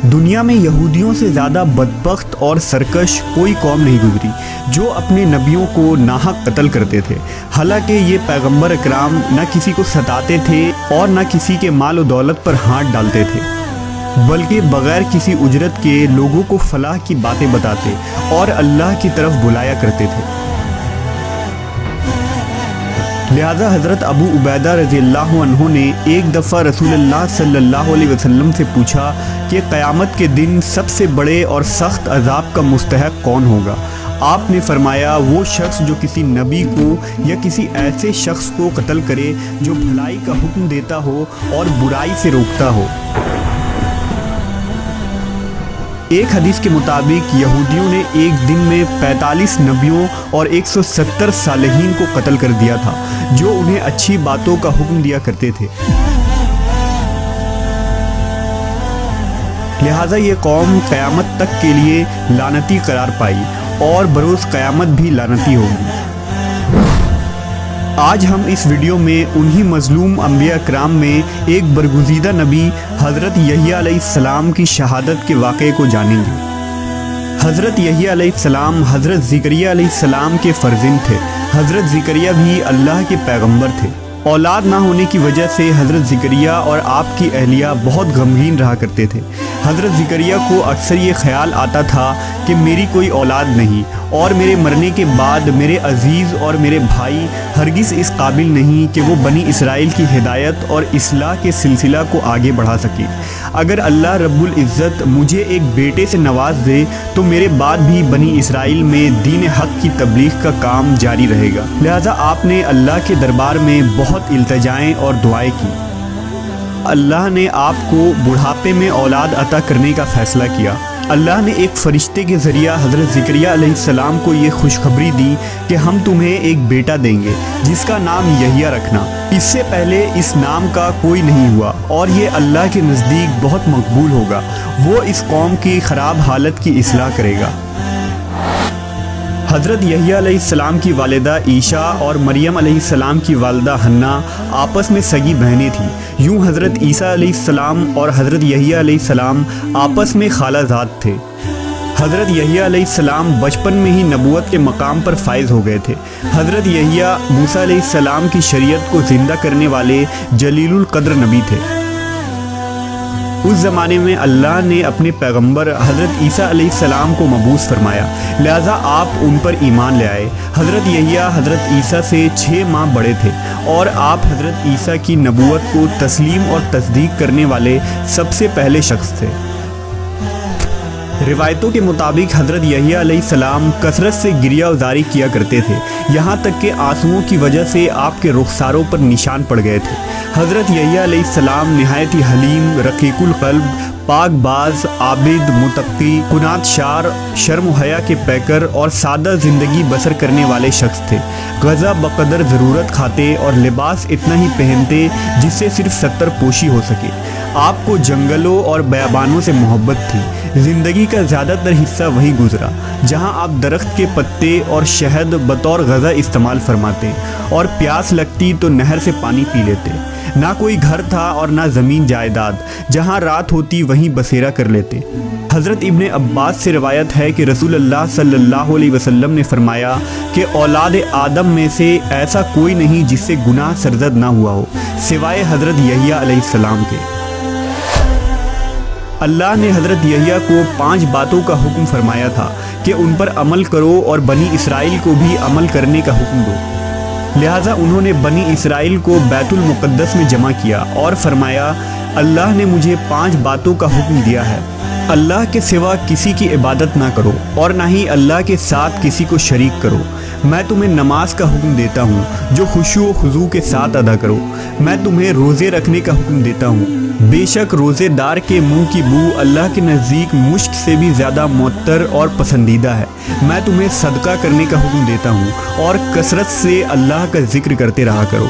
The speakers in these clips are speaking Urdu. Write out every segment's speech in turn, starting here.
دنیا میں یہودیوں سے زیادہ بدبخت اور سرکش کوئی قوم نہیں گزری جو اپنے نبیوں کو ناحق قتل کرتے تھے، حالانکہ یہ پیغمبر اکرام نہ کسی کو ستاتے تھے اور نہ کسی کے مال و دولت پر ہاتھ ڈالتے تھے، بلکہ بغیر کسی اجرت کے لوگوں کو فلاح کی باتیں بتاتے اور اللہ کی طرف بلایا کرتے تھے۔ لہذا حضرت ابو عبیدہ رضی اللہ عنہ نے ایک دفعہ رسول اللہ صلی اللہ علیہ وسلم سے پوچھا کہ قیامت کے دن سب سے بڑے اور سخت عذاب کا مستحق کون ہوگا؟ آپ نے فرمایا وہ شخص جو کسی نبی کو یا کسی ایسے شخص کو قتل کرے جو بھلائی کا حکم دیتا ہو اور برائی سے روکتا ہو۔ ایک حدیث کے مطابق یہودیوں نے ایک دن میں 45 نبیوں اور 170 صالحین کو قتل کر دیا تھا جو انہیں اچھی باتوں کا حکم دیا کرتے تھے۔ لہٰذا یہ قوم قیامت تک کے لیے لعنتی قرار پائی اور بروز قیامت بھی لعنتی ہوگی۔ آج ہم اس ویڈیو میں انہی مظلوم انبیاء کرام میں ایک برگزیدہ نبی حضرت یحییٰ علیہ السلام کی شہادت کے واقعے کو جانیں گے۔ حضرت یحییٰ علیہ السلام حضرت زکریا علیہ السلام کے فرزند تھے۔ حضرت زکریا بھی اللہ کے پیغمبر تھے۔ اولاد نہ ہونے کی وجہ سے حضرت زکریا اور آپ کی اہلیہ بہت غمگین رہا کرتے تھے۔ حضرت زکریا کو اکثر یہ خیال آتا تھا کہ میری کوئی اولاد نہیں اور میرے مرنے کے بعد میرے عزیز اور میرے بھائی ہرگز اس قابل نہیں کہ وہ بنی اسرائیل کی ہدایت اور اصلاح کے سلسلہ کو آگے بڑھا سکے۔ اگر اللہ رب العزت مجھے ایک بیٹے سے نواز دے تو میرے بعد بھی بنی اسرائیل میں دین حق کی تبلیغ کا کام جاری رہے گا۔ لہذا آپ نے اللہ کے دربار میں بہت التجائیں اور دعائیں کی۔ اللہ نے آپ کو بڑھاپے میں اولاد عطا کرنے کا فیصلہ کیا۔ اللہ نے ایک فرشتے کے ذریعہ حضرت زکریا علیہ السلام کو یہ خوشخبری دی کہ ہم تمہیں ایک بیٹا دیں گے جس کا نام یحییٰ رکھنا۔ اس سے پہلے اس نام کا کوئی نہیں ہوا اور یہ اللہ کے نزدیک بہت مقبول ہوگا۔ وہ اس قوم کی خراب حالت کی اصلاح کرے گا۔ حضرت یحییٰ علیہ السلام کی والدہ عیشا اور مریم علیہ السلام کی والدہ حنا آپس میں سگی بہنیں تھیں۔ یوں حضرت عیسیٰ علیہ السلام اور حضرت یحییٰ علیہ السلام آپس میں خالہ زاد تھے۔ حضرت یحییٰ علیہ السلام بچپن میں ہی نبوت کے مقام پر فائز ہو گئے تھے۔ حضرت یحییٰ موسیٰ علیہ السلام کی شریعت کو زندہ کرنے والے جلیل القدر نبی تھے۔ اس زمانے میں اللہ نے اپنے پیغمبر حضرت عیسیٰ علیہ السلام کو مبعوث فرمایا، لہٰذا آپ ان پر ایمان لے آئے۔ حضرت یحییٰ حضرت عیسیٰ سے 6 ماہ بڑے تھے اور آپ حضرت عیسیٰ کی نبوت کو تسلیم اور تصدیق کرنے والے سب سے پہلے شخص تھے۔ روایتوں کے مطابق حضرت یحییٰ علیہ السلام کثرت سے گریہ وزاری کیا کرتے تھے، یہاں تک کہ آنسوؤں کی وجہ سے آپ کے رخساروں پر نشان پڑ گئے تھے۔ حضرت یحییٰ علیہ السلام نہایت ہی حلیم، رقیق القلب، پاک باز، عابد، متقی، قناعت شار، شرم و حیا کے پیکر اور سادہ زندگی بسر کرنے والے شخص تھے۔ غذا بقدر ضرورت کھاتے اور لباس اتنا ہی پہنتے جس سے صرف ستر پوشی ہو سکے۔ آپ کو جنگلوں اور بیابانوں سے محبت تھی۔ زندگی کا زیادہ تر حصہ وہی گزرا جہاں آپ درخت کے پتے اور شہد بطور غذا استعمال فرماتے اور پیاس لگتی تو نہر سے پانی پی لیتے۔ نہ کوئی گھر تھا اور نہ زمین جائیداد، جہاں رات ہوتی وہیں بسیرا کر لیتے۔ حضرت ابن عباس سے روایت ہے کہ رسول اللہ صلی اللہ علیہ وسلم نے فرمایا کہ اولاد آدم میں سے ایسا کوئی نہیں جس سے گناہ سرزد نہ ہوا ہو سوائے حضرت یحییٰ علیہ السلام کے۔ اللہ نے حضرت یحییٰ کو 5 باتوں کا حکم فرمایا تھا کہ ان پر عمل کرو اور بنی اسرائیل کو بھی عمل کرنے کا حکم دو۔ لہٰذا انہوں نے بنی اسرائیل کو بیت المقدس میں جمع کیا اور فرمایا اللہ نے مجھے 5 باتوں کا حکم دیا ہے۔ اللہ کے سوا کسی کی عبادت نہ کرو اور نہ ہی اللہ کے ساتھ کسی کو شریک کرو۔ میں تمہیں نماز کا حکم دیتا ہوں جو خشوع و خضوع کے ساتھ ادا کرو۔ میں تمہیں روزے رکھنے کا حکم دیتا ہوں، بے شک روزے دار کے منہ کی بو اللہ کے نزدیک مشک سے بھی زیادہ معطر اور پسندیدہ ہے۔ میں تمہیں صدقہ کرنے کا حکم دیتا ہوں اور کثرت سے اللہ کا ذکر کرتے رہا کرو۔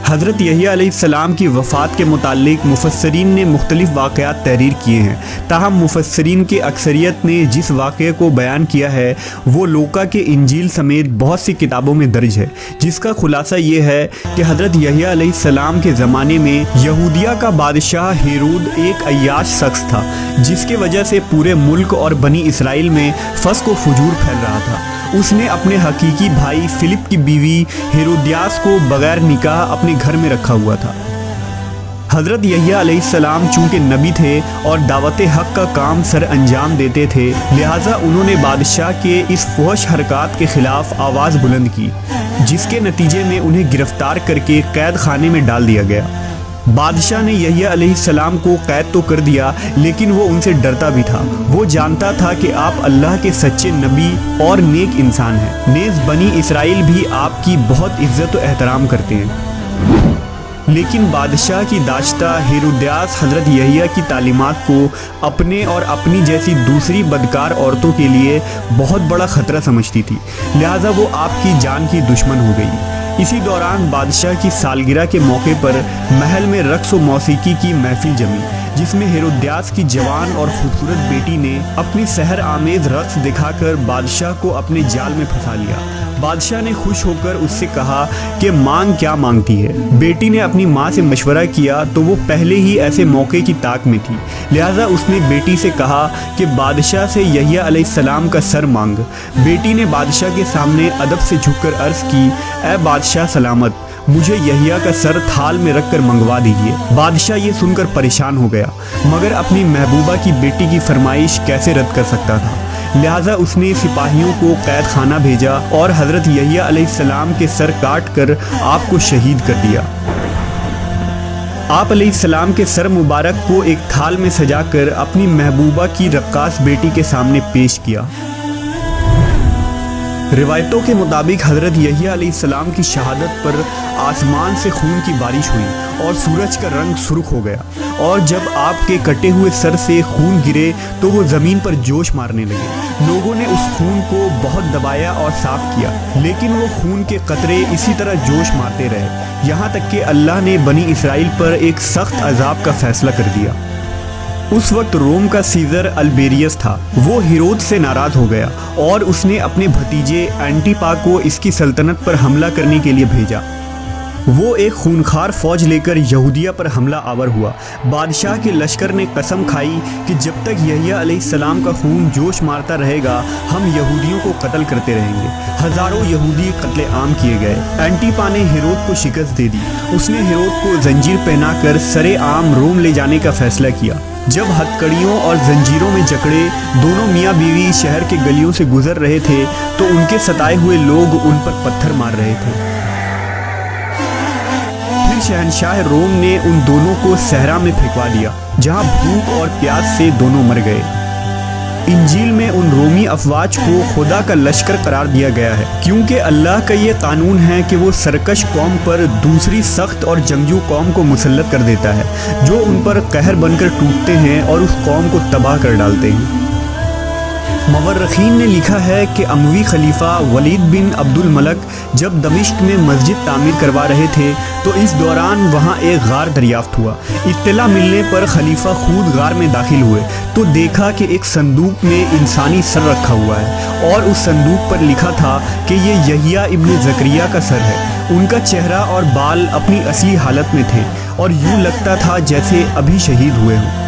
حضرت یحییٰ علیہ السلام کی وفات کے متعلق مفسرین نے مختلف واقعات تحریر کیے ہیں، تاہم مفسرین کے اکثریت نے جس واقعے کو بیان کیا ہے وہ لوقا کے انجیل سمیت بہت سی کتابوں میں درج ہے، جس کا خلاصہ یہ ہے کہ حضرت یحییٰ علیہ السلام کے زمانے میں یہودیہ کا بادشاہ ہیرود ایک عیاش شخص تھا، جس کی وجہ سے پورے ملک اور بنی اسرائیل میں فسق و فجور پھیل رہا تھا۔ اس نے اپنے حقیقی بھائی فلپ کی بیوی ہیرودیاس کو بغیر نکاح اپنے گھر میں رکھا ہوا تھا۔ حضرت یحییٰ علیہ السلام چونکہ نبی تھے اور دعوت حق کا کام سر انجام دیتے تھے، لہٰذا انہوں نے بادشاہ کے اس فحش حرکات کے خلاف آواز بلند کی، جس کے نتیجے میں انہیں گرفتار کر کے قید خانے میں ڈال دیا گیا۔ بادشاہ نے یحییٰ علیہ السلام کو قید تو کر دیا، لیکن وہ ان سے ڈرتا بھی تھا۔ وہ جانتا تھا کہ آپ اللہ کے سچے نبی اور نیک انسان ہیں، نیز بنی اسرائیل بھی آپ کی بہت عزت و احترام کرتے ہیں۔ لیکن بادشاہ کی داشتہ ہیرودیاس حضرت یحییٰ کی تعلیمات کو اپنے اور اپنی جیسی دوسری بدکار عورتوں کے لیے بہت بڑا خطرہ سمجھتی تھی، لہٰذا وہ آپ کی جان کی دشمن ہو گئی۔ اسی دوران بادشاہ کی سالگرہ کے موقع پر محل میں رقص و موسیقی کی محفل جمی، جس میں ہیرودیاس کی جوان اور خوبصورت بیٹی نے اپنی سحر آمیز رقص دکھا کر بادشاہ کو اپنے جال میں پھنسا لیا۔ بادشاہ نے خوش ہو کر اس سے کہا کہ مانگ کیا مانگتی ہے۔ بیٹی نے اپنی ماں سے مشورہ کیا تو وہ پہلے ہی ایسے موقع کی طاق میں تھی، لہٰذا اس نے بیٹی سے کہا کہ بادشاہ سے یحییٰ علیہ السلام کا سر مانگ۔ بیٹی نے بادشاہ کے سامنے ادب سے جھک کر عرض کی، اے بادشاہ سلامت، مجھے یحییٰ کا سر تھال میں رکھ کر منگوا دیجیے۔ بادشاہ یہ سن کر پریشان ہو گیا، مگر اپنی محبوبہ کی بیٹی کی فرمائش کیسے رد کر سکتا تھا، لہٰذا اس نے سپاہیوں کو قید خانہ بھیجا اور حضرت یحییٰ علیہ السلام کے سر کاٹ کر آپ کو شہید کر دیا۔ آپ علیہ السلام کے سر مبارک کو ایک تھال میں سجا کر اپنی محبوبہ کی رقاص بیٹی کے سامنے پیش کیا۔ روایتوں کے مطابق حضرت یحییٰ علیہ السلام کی شہادت پر آسمان سے خون کی بارش ہوئی اور سورج کا رنگ سرخ ہو گیا، اور جب آپ کے کٹے ہوئے سر سے خون گرے تو وہ زمین پر جوش مارنے لگے۔ لوگوں نے اس خون کو بہت دبایا اور صاف کیا، لیکن وہ خون کے قطرے اسی طرح جوش مارتے رہے، یہاں تک کہ اللہ نے بنی اسرائیل پر ایک سخت عذاب کا فیصلہ کر دیا۔ اس وقت روم کا سیزر البیریس تھا، وہ ہیرود سے ناراض ہو گیا اور اس نے اپنے بھتیجے اینٹیپا کو اس کی سلطنت پر حملہ کرنے کے لیے بھیجا۔ وہ ایک خونخوار فوج لے کر یہودیہ پر حملہ آور ہوا۔ بادشاہ کے لشکر نے قسم کھائی کہ جب تک یحییٰ علیہ السلام کا خون جوش مارتا رہے گا ہم یہودیوں کو قتل کرتے رہیں گے۔ ہزاروں یہودی قتل عام کیے گئے۔ اینٹیپا نے ہیرود کو شکست دے دی۔ اس نے ہیرود کو زنجیر پہنا کر سرے عام روم لے جانے کا فیصلہ کیا۔ جب ہتکڑیوں اور زنجیروں میں جکڑے دونوں میاں بیوی شہر کے گلیوں سے گزر رہے تھے تو ان کے ستائے ہوئے لوگ ان پر پتھر مار رہے تھے۔ پھر شہنشاہ روم نے ان دونوں کو صحرا میں پھینکوا دیا، جہاں بھوک اور پیاس سے دونوں مر گئے۔ انجیل میں ان رومی افواج کو خدا کا لشکر قرار دیا گیا ہے، کیونکہ اللہ کا یہ قانون ہے کہ وہ سرکش قوم پر دوسری سخت اور جنگجو قوم کو مسلط کر دیتا ہے، جو ان پر قہر بن کر ٹوٹتے ہیں اور اس قوم کو تباہ کر ڈالتے ہیں۔ مورخین نے لکھا ہے کہ اموی خلیفہ ولید بن عبد الملک جب دمشق میں مسجد تعمیر کروا رہے تھے تو اس دوران وہاں ایک غار دریافت ہوا۔ اطلاع ملنے پر خلیفہ خود غار میں داخل ہوئے تو دیکھا کہ ایک صندوق میں انسانی سر رکھا ہوا ہے اور اس صندوق پر لکھا تھا کہ یہ یحییٰ ابن زکریا کا سر ہے۔ ان کا چہرہ اور بال اپنی اصلی حالت میں تھے اور یوں لگتا تھا جیسے ابھی شہید ہوئے ہوں۔